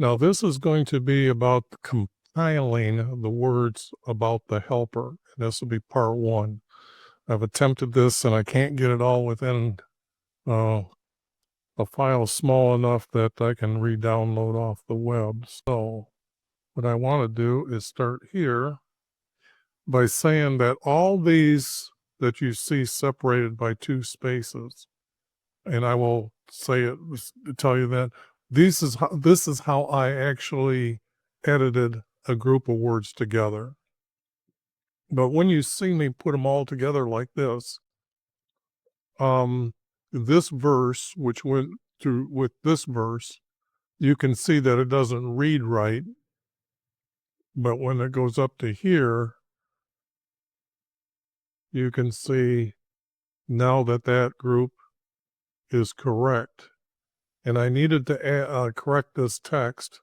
Now, this is going to be about compiling the words about the helper. This will be part one. I've attempted this and I can't get it all within a file small enough that I can re-download off the web. So what I want to do is start here by saying that all these that you see separated by two spaces, and I will say it, tell you that this is how I actually edited a group of words together. But when you see me put them all together like this verse, which went through with this verse, you can see that it doesn't read right. But when it goes up to here, you can see now that that group is correct. And I needed to correct this text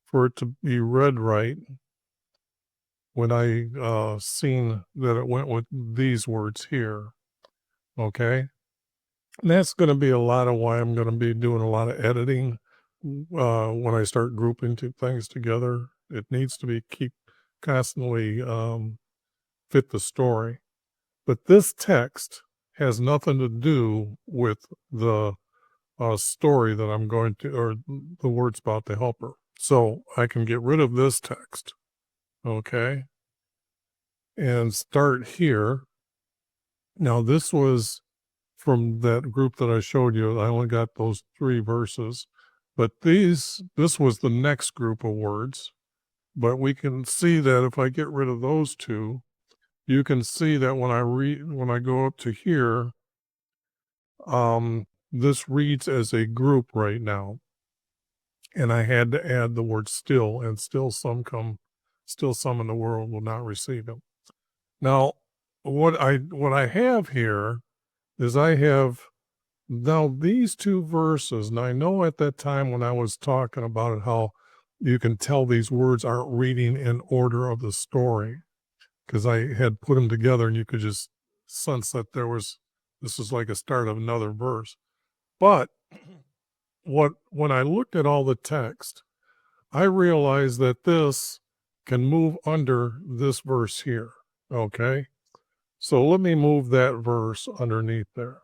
for it to be read right when I seen that it went with these words here. Okay? And that's going to be a lot of why I'm going to be doing a lot of editing when I start grouping things together. It needs to be keep constantly fit the story. But this text has nothing to do with the story that I'm going to, or the words about the helper. So I can get rid of this text, okay, and start here. Now this was from that group that I showed you. I only got those 3 verses, but this was the next group of words. But we can see that if I get rid of those 2, you can see that when I go up to here, this reads as a group right now. And I had to add the word still, and still some in the world will not receive him. Now, what I have here is I have now these 2 verses, and I know at that time when I was talking about it, how you can tell these words aren't reading in order of the story, because I had put them together and you could just sense that this is like a start of another verse. But when I looked at all the text, I realized that this can move under this verse here, okay? So let me move that verse underneath there.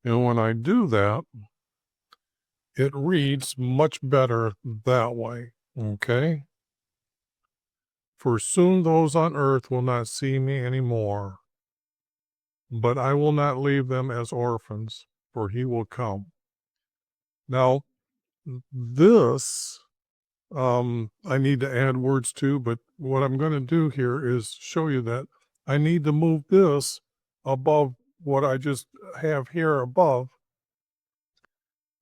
And when I do that, it reads much better that way, okay? For soon those on earth will not see me anymore, but I will not leave them as orphans, for he will come. Now, this, I need to add words to, but what I'm going to do here is show you that I need to move this above what I just have here above.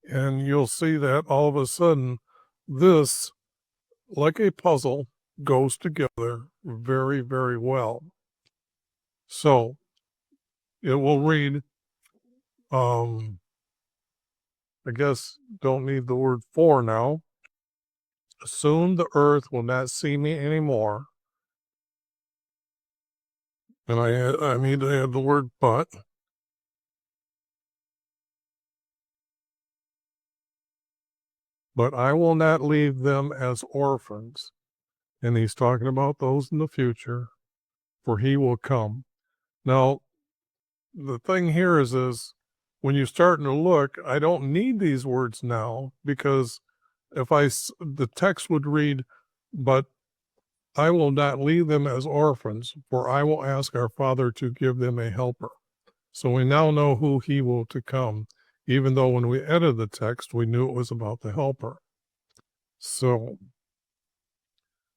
And you'll see that all of a sudden, this, like a puzzle, goes together very, very well. So it will read, I guess don't need the word for now. Soon the earth will not see me anymore. And I need to add the word but. But I will not leave them as orphans. And he's talking about those in the future, for he will come. Now, the thing here is when you're starting to look, I don't need these words now, because the text would read, but I will not leave them as orphans, for I will ask our Father to give them a helper. So we now know who he will to come, even though when we edited the text, we knew it was about the helper. So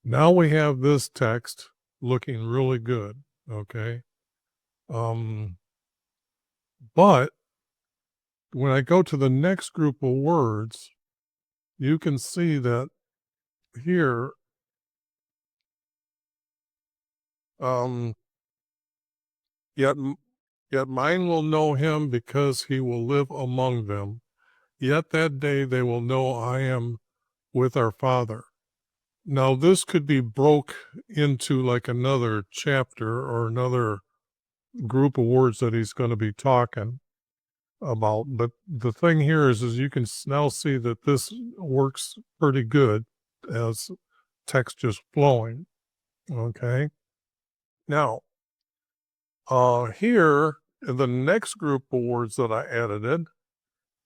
now we have this text looking really good, okay? But when I go to the next group of words, you can see that here, yet mine will know him because he will live among them. Yet that day they will know I am with our Father. Now this could be broke into like another chapter or another group of words that he's going to be talking about. But the thing here is you can now see that this works pretty good as text just flowing. Okay. Now, here, the next group of words that I edited,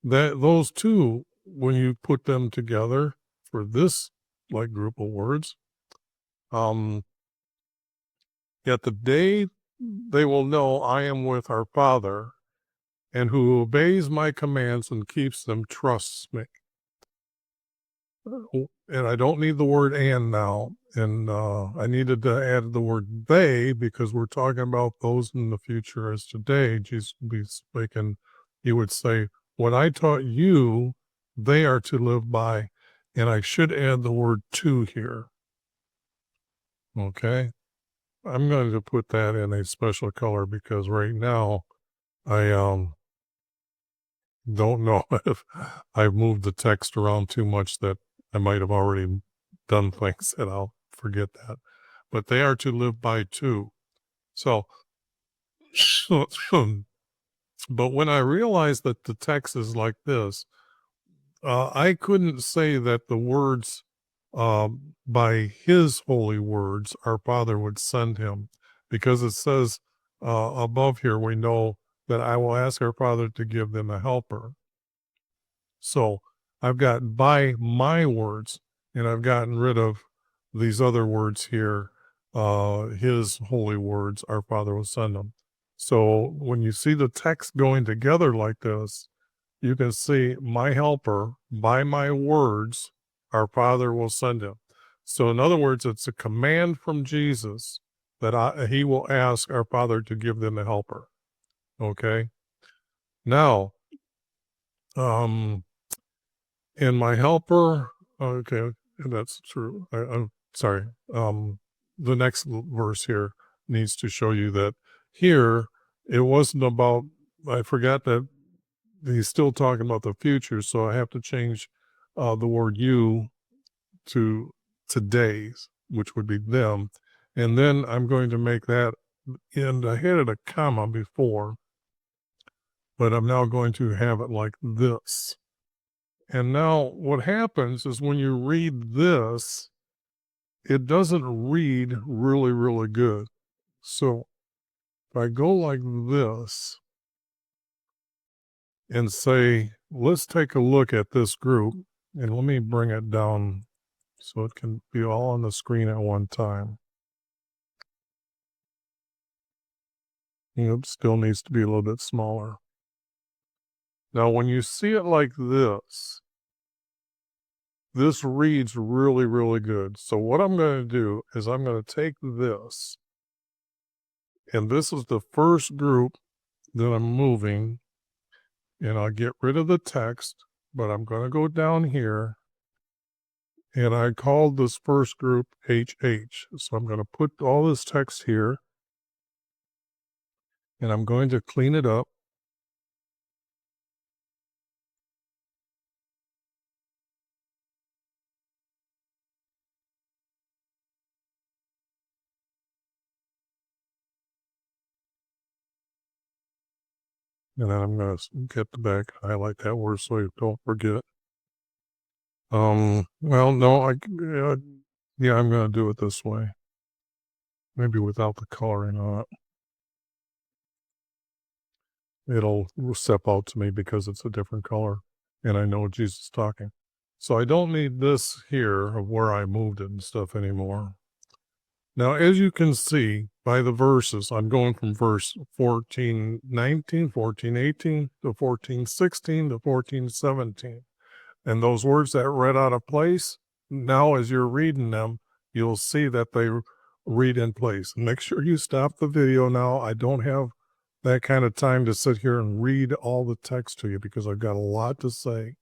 those two, when you put them together for this like group of words, yet the day they will know I am with our Father, and who obeys my commands and keeps them trusts me. And I don't need the word and now. And I needed to add the word they because we're talking about those in the future as today. Jesus would be speaking. He would say, what I taught you, they are to live by. And I should add the word to here. Okay. I'm going to put that in a special color because right now I don't know if I've moved the text around too much that I might have already done things that I'll forget that. But they are to live by too. So, but when I realized that the text is like this, I couldn't say that the words by his holy words our Father would send him, because it says above here, we know that I will ask our Father to give them a helper. So I've got by my words, and I've gotten rid of these other words here, his holy words, our Father will send them. So when you see the text going together like this, you can see my helper, by my words, our Father will send him. So in other words, it's a command from Jesus that he will ask our Father to give them a helper. Okay? Now, and my helper, okay, that's true. I'm sorry. The next verse here needs to show you that here it wasn't about, I forgot that he's still talking about the future, so I have to change the word you to today's, which would be them. And then I'm going to make that, and I had a comma before, but I'm now going to have it like this. And now what happens is when you read this, it doesn't read really, really good. So if I go like this and say, let's take a look at this group, and let me bring it down so it can be all on the screen at one time. It still needs to be a little bit smaller. Now, when you see it like this reads really, really good. So what I'm going to do is I'm going to take this, and this is the first group that I'm moving, and I'll get rid of the text, but I'm going to go down here, and I called this first group HH. So I'm going to put all this text here, and I'm going to clean it up. And then I'm going to get the back, highlight that word so you don't forget. Well, no, yeah, I'm going to do it this way. Maybe without the coloring on it. It'll step out to me because it's a different color, and I know Jesus is talking. So I don't need this here of where I moved it and stuff anymore. Now, as you can see by the verses, I'm going from verse 14:19, 14:18 to 14:16 to 14:17. And those words that read out of place, now as you're reading them, you'll see that they read in place. Make sure you stop the video now. I don't have that kind of time to sit here and read all the text to you because I've got a lot to say.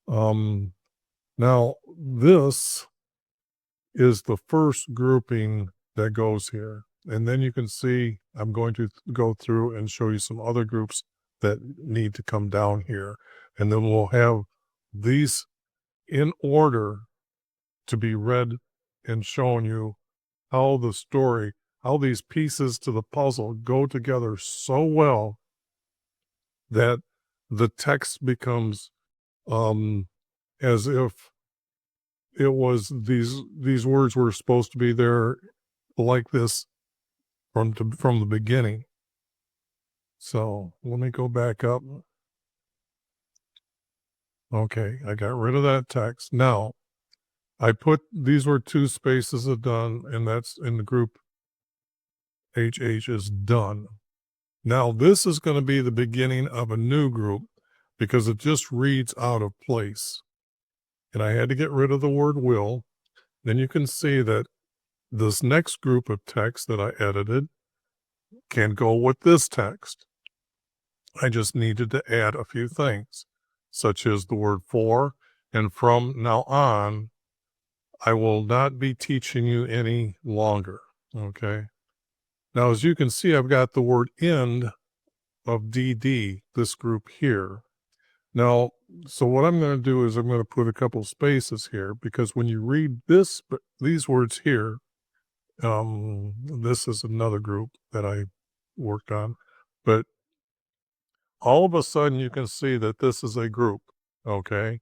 Now, this is the first grouping that goes here. And then you can see I'm going to go through and show you some other groups that need to come down here. And then we'll have these in order to be read and shown you how the story, how these pieces to the puzzle go together so well that the text becomes as if it was these words were supposed to be there like this from the beginning. So let me go back up. Okay, I got rid of that text. Now, I put, these were 2 spaces of done, and that's in the group HH is done. Now, this is going to be the beginning of a new group because it just reads out of place. And I had to get rid of the word will. Then you can see that this next group of text that I edited can go with this text. I just needed to add a few things, such as the word for, and from now on, I will not be teaching you any longer, okay? Now, as you can see, I've got the word end of DD, this group here. Now, so what I'm going to do is I'm going to put a couple spaces here, because when you read these words here, this is another group that I worked on, but all of a sudden you can see that this is a group, okay?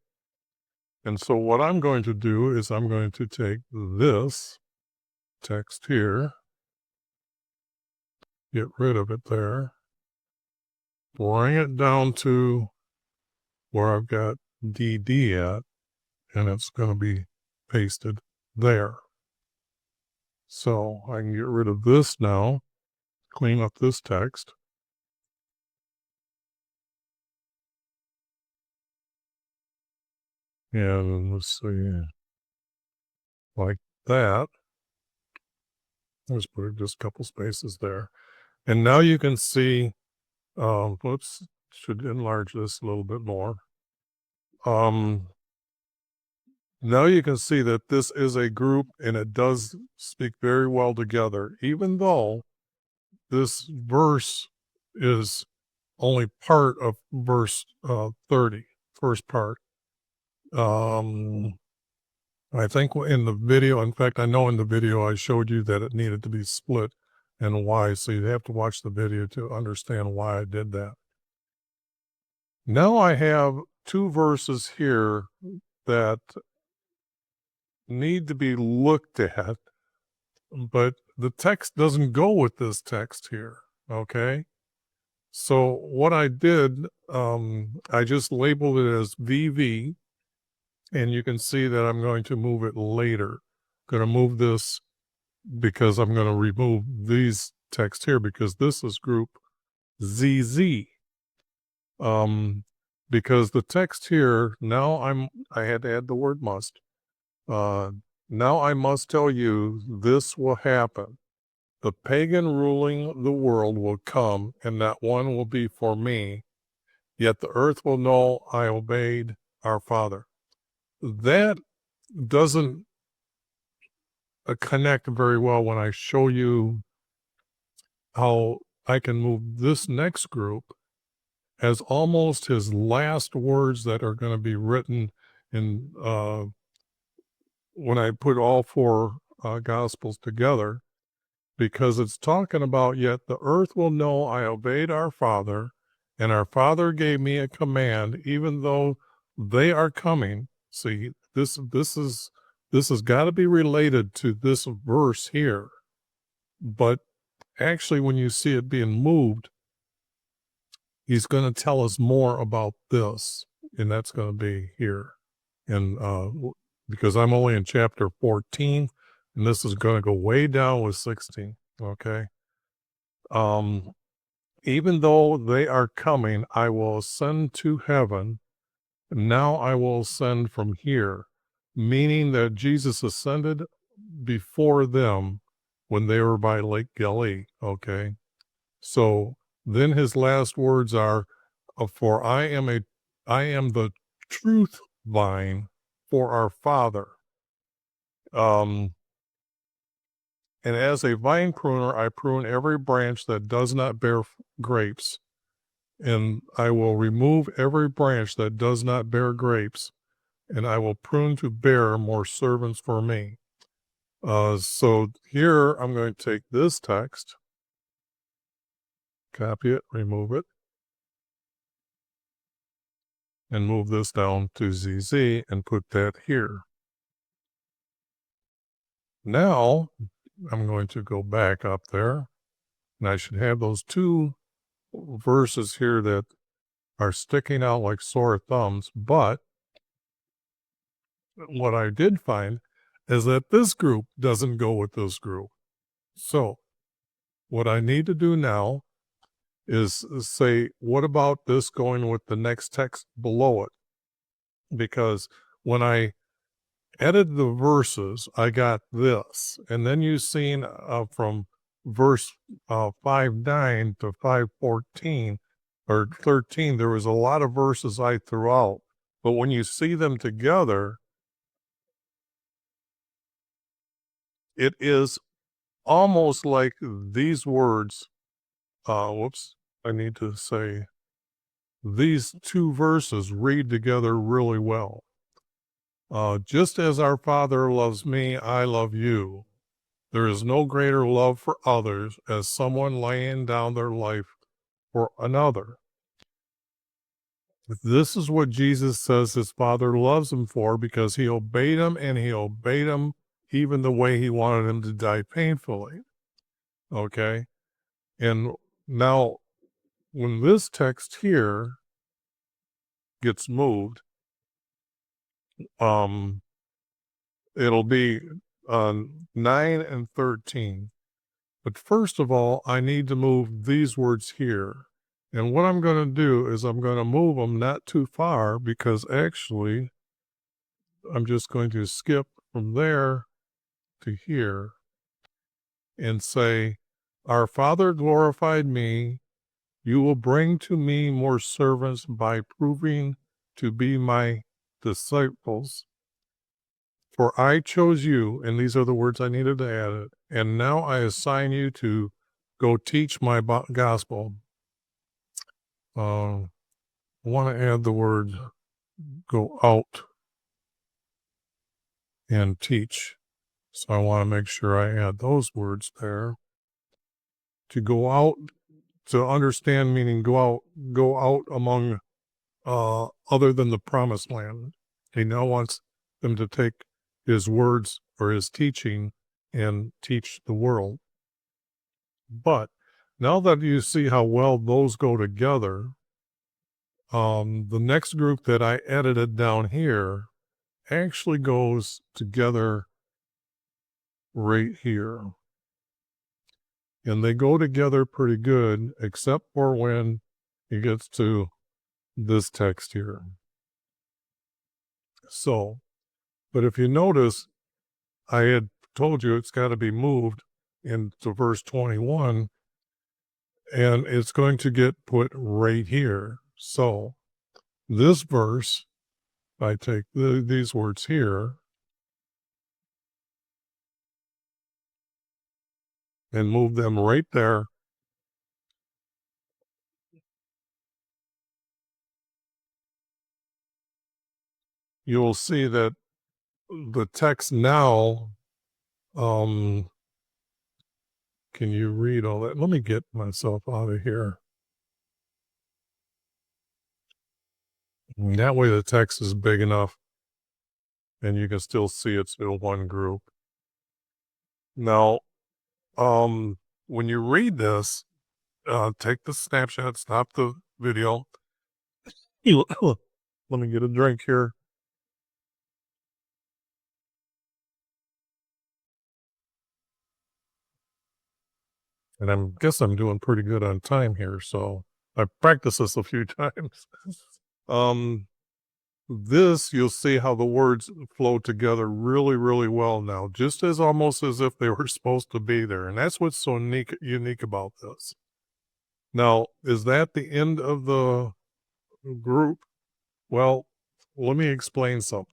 And so what I'm going to do is I'm going to take this text here, get rid of it there, bring it down to where I've got DD at, and it's going to be pasted there. So I can get rid of this now, clean up this text. And let's see, like that. Let's put just a couple spaces there. And now you can see, whoops, should enlarge this a little bit more. Now you can see that this is a group and it does speak very well together, even though this verse is only part of verse 30, first part. I think in the video, in fact, I know in the video I showed you that it needed to be split and why, so you have to watch the video to understand why I did that. Now I have 2 verses here that need to be looked at, but the text doesn't go with this text here, okay? So what I did, I just labeled it as VV, and you can see that I'm going to move it later. I'm going to move this because I'm going to remove these text here because this is group ZZ. Because the text here, now I had to add the word must. Now I must tell you this will happen. The pagan ruling the world will come, and that one will be for me. Yet the earth will know I obeyed our Father. That doesn't connect very well when I show you how I can move this next group as almost his last words that are going to be written in when I put all 4 Gospels together, because it's talking about, yet the earth will know I obeyed our Father, and our Father gave me a command, even though they are coming. See, this has got to be related to this verse here. But actually, when you see it being moved, he's going to tell us more about this, and that's going to be here. And because I'm only in chapter 14, and this is going to go way down with 16, okay? Even though they are coming, I will ascend to heaven. Now I will ascend from here, meaning that Jesus ascended before them when they were by Lake Galilee, okay? So then his last words are, for I am the truth vine for our Father. And as a vine pruner, I prune every branch that does not bear grapes, and I will remove every branch that does not bear grapes, and I will prune to bear more servants for me. So here I'm going to take this text, copy it, remove it, and move this down to ZZ and put that here. Now I'm going to go back up there, and I should have those two verses here that are sticking out like sore thumbs, but what I did find is that this group doesn't go with this group. So what I need to do now is say, what about this going with the next text below it? Because when I edited the verses, I got this. And then you've seen from verse 5:9 to 5:14 or 13, there was a lot of verses I threw out. But when you see them together, it is almost like these words. Whoops, I need to say these two verses read together really well. Just as our Father loves me, I love you. There is no greater love for others as someone laying down their life for another. This is what Jesus says his Father loves him for, because he obeyed him, and he obeyed him even the way he wanted him to die painfully. Okay? And now, when this text here gets moved, it'll be 9 and 13. But first of all, I need to move these words here. And what I'm going to do is I'm going to move them not too far, because actually I'm just going to skip from there to here and say, our Father glorified me. You will bring to me more servants by proving to be my disciples. For I chose you, and these are the words I needed to add it, and now I assign you to go teach my gospel. I want to add the word go out and teach. So I want to make sure I add those words there. To go out, to understand, meaning go out among other than the promised land. He now wants them to take his words or his teaching and teach the world. But now that you see how well those go together, the next group that I edited down here actually goes together right here. And they go together pretty good, except for when it gets to this text here. So, but if you notice, I had told you it's got to be moved into verse 21, and it's going to get put right here. So this verse, I take these words here and move them right there. You will see that the text now, can you read all that? Let me get myself out of here. And that way the text is big enough and you can still see it's in one group. Now, when you read this, take the snapshot, stop the video. Let me get a drink here. And I guess I'm doing pretty good on time here, so I practiced this a few times. This, you'll see how the words flow together really, really well now, just as almost as if they were supposed to be there. And that's what's so unique about this. Now, is that the end of the group? Well, let me explain something.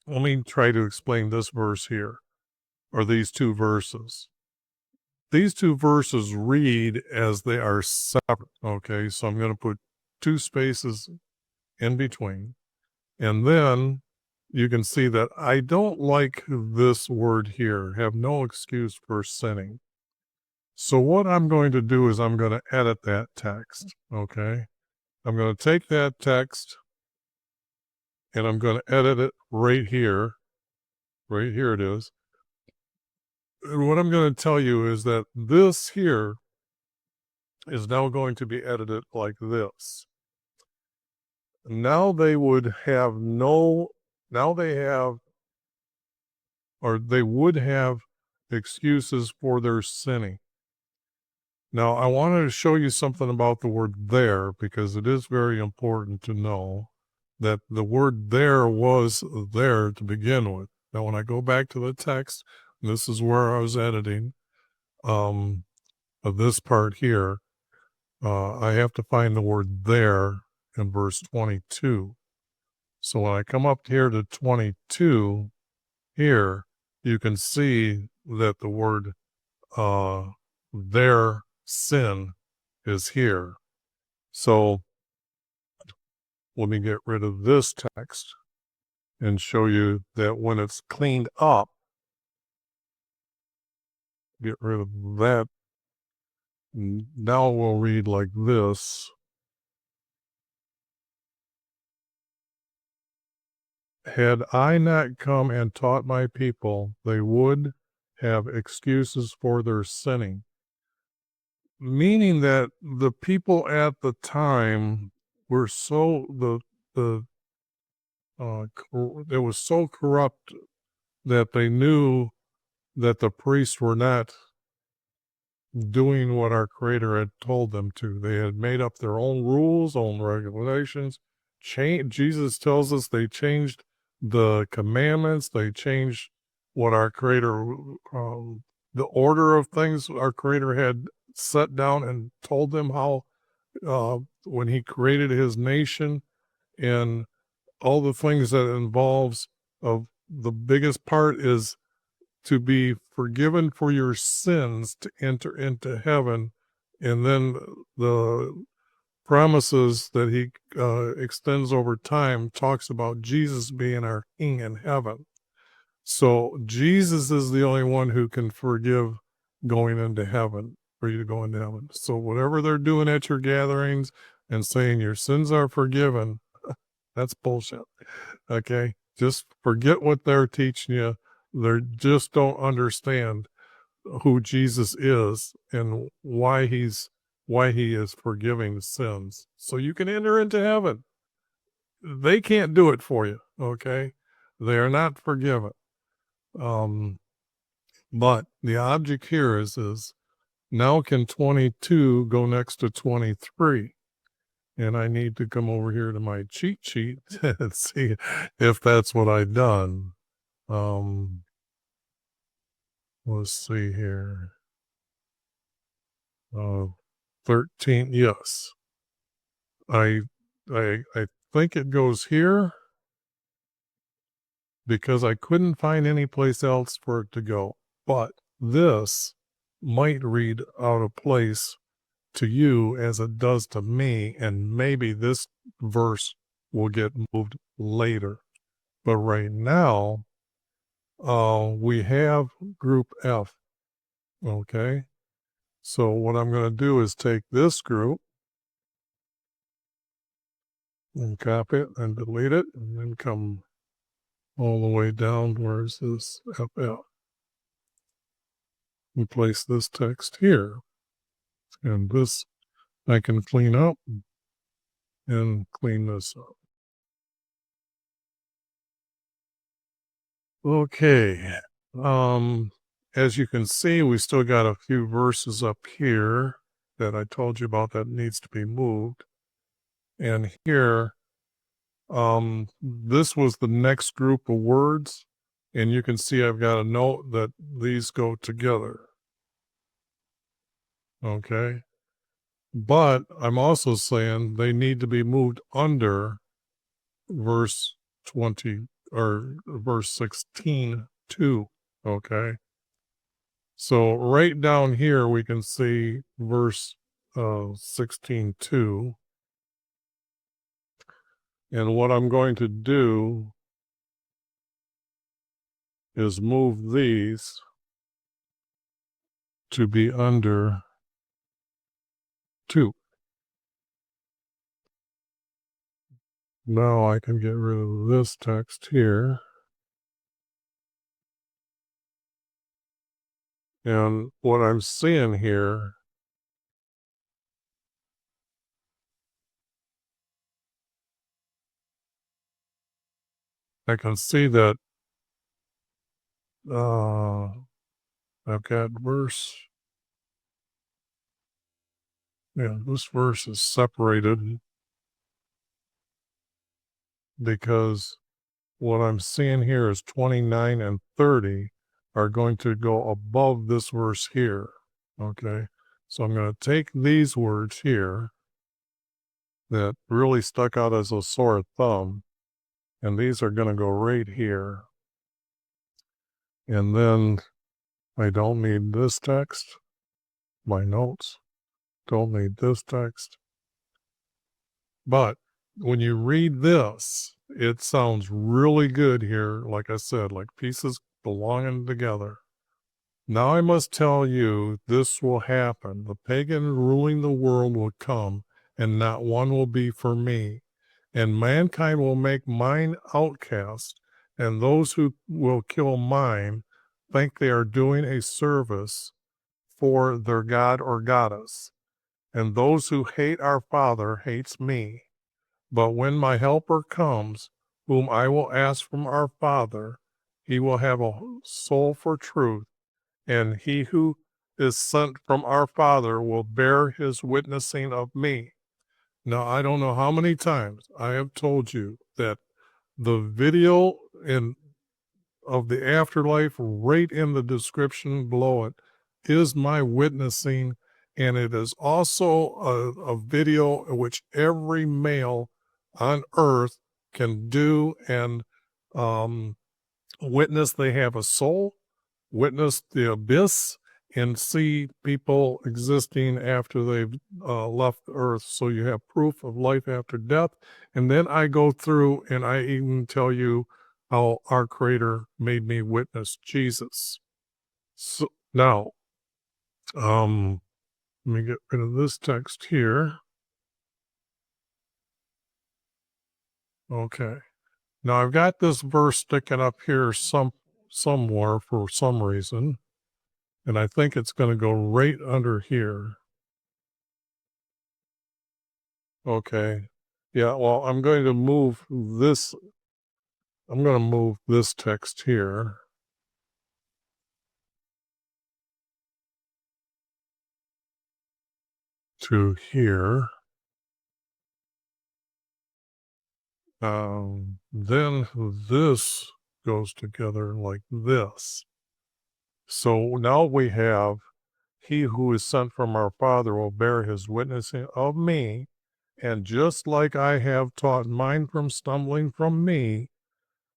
Let me try to explain this verse here, or these two verses. These two verses read as they are separate, okay? So I'm going to put two spaces in between. And then you can see that I don't like this word here, have no excuse for sinning. So what I'm going to do is I'm going to edit that text, okay? I'm going to take that text and I'm going to edit it right here. Right here it is. And what I'm going to tell you is that this here is now going to be edited like this. Now they would have now they have, or they would have excuses for their sinning. Now, I wanted to show you something about the word there because it is very important to know that the word there was there to begin with. Now, when I go back to the text, this is where I was editing of this part here. I have to find the word there in verse 22. So when I come up here to 22, here, you can see that the word their sin is here. So let me get rid of this text and show you that when it's cleaned up, get rid of that. Now we'll read like this. Had I not come and taught my people, they would have excuses for their sinning. Meaning that the people at the time were so, it was so corrupt that they knew that the priests were not doing what our Creator had told them to. They had made up their own rules, own regulations. Jesus tells us they changed the commandments. They changed what our Creator, the order of things our Creator had set down and told them how, when He created His nation, and all the things that involves of the biggest part is to be forgiven for your sins to enter into heaven, and then the promises that he extends over time talks about Jesus being our king in heaven. So Jesus is the only one who can forgive going into heaven, for you to go into heaven. So whatever they're doing at your gatherings and saying your sins are forgiven, that's bullshit. Okay? Just forget what they're teaching you. They just don't understand who Jesus is and why he is forgiving sins. So you can enter into heaven. They can't do it for you, okay? They are not forgiven. But the object here is now can 22 go next to 23? And I need to come over here to my cheat sheet and see if that's what I've done. Let's see here. 13, yes. I think it goes here because I couldn't find any place else for it to go. But this might read out of place to you as it does to me, and maybe this verse will get moved later. But right now, we have group F, okay? So what I'm going to do is take this group and copy it and delete it, and then come all the way down. Where's this FL? And place this text here. And this I can clean up and clean this up. Okay. As you can see, we still got a few verses up here that I told you about that needs to be moved. And here, this was the next group of words. And you can see I've got a note that these go together. Okay. But I'm also saying they need to be moved under verse 20 or verse 16 too. Okay. So right down here, we can see verse 16 too. And what I'm going to do is move these to be under 2. Now I can get rid of this text here. And what I'm seeing here, I can see that I've got verse. Yeah, this verse is separated because what I'm seeing here is 29 and 30 are going to go above this verse here. Okay, so I'm going to take these words here that really stuck out as a sore thumb, and these are going to go right here. And then I don't need this text, my notes, don't need this text. But when you read this, it sounds really good here, like I said, like pieces belonging together. Now I must tell you, this will happen. The pagan ruling the world will come, and not one will be for me. And mankind will make mine outcast, and those who will kill mine think they are doing a service for their god or goddess. And those who hate our Father hates me. But when my helper comes, whom I will ask from our Father, he will have a soul for truth, and he who is sent from our Father will bear his witnessing of me. Now, I don't know how many times I have told you that the video of the afterlife right in the description below it is my witnessing, and it is also a video which every male on earth can do and witness they have a soul, witness the abyss, and see people existing after they've left earth. So you have proof of life after death. And then I go through and I even tell you how our Creator made me witness Jesus. So now, let me get rid of this text here. Okay. Now I've got this verse sticking up here somewhere for some reason, and I think it's going to go right under here. Okay. Yeah, well, I'm going to move this text here to here. Then this goes together like this. So now we have, he who is sent from our Father will bear his witness of me, and just like I have taught mine from stumbling from me,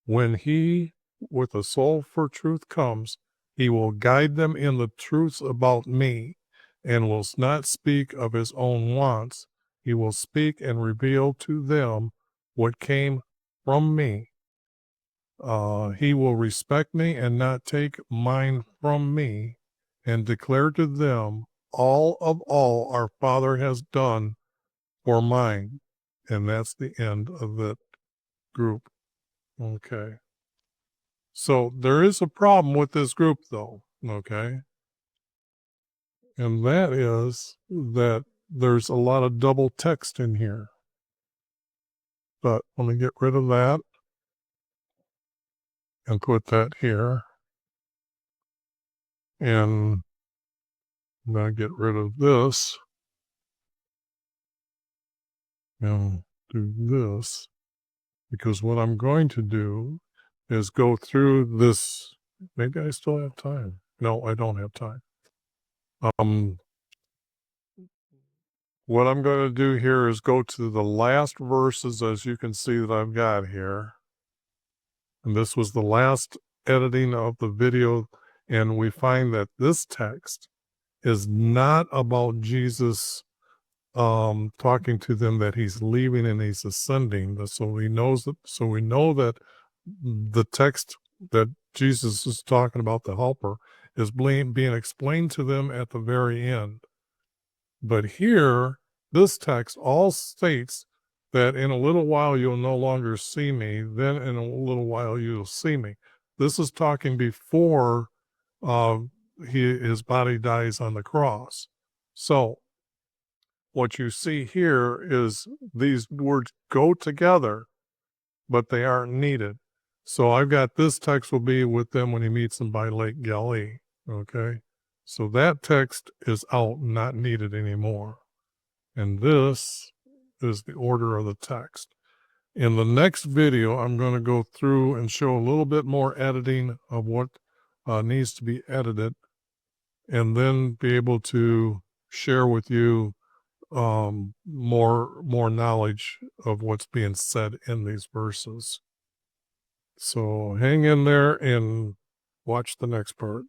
when he with a soul for truth comes, he will guide them in the truths about me, and will not speak of his own wants. He will speak and reveal to them what came from me. He will respect me and not take mine from me, and declare to them all of all our Father has done for mine. And that's the end of that group. Okay. So there is a problem with this group, though, okay? And that is that there's a lot of double text in here. But let me get rid of that and put that here. And I'm going to get rid of this and do this. Because what I'm going to do is go through this. Maybe I still have time. No, I don't have time. What I'm going to do here is go to the last verses, as you can see that I've got here. And this was the last editing of the video, and we find that this text is not about Jesus talking to them that he's leaving and he's ascending. So we know that the text that Jesus is talking about, the helper, is being explained to them at the very end. But here, this text all states that in a little while you'll no longer see me, then in a little while you'll see me. This is talking before his body dies on the cross. So what you see here is these words go together, but they aren't needed. So I've got this text will be with them when he meets them by Lake Galilee, okay? So that text is out, not needed anymore. And this is the order of the text. In the next video, I'm going to go through and show a little bit more editing of what needs to be edited, and then be able to share with you more knowledge of what's being said in these verses. So hang in there and watch the next part.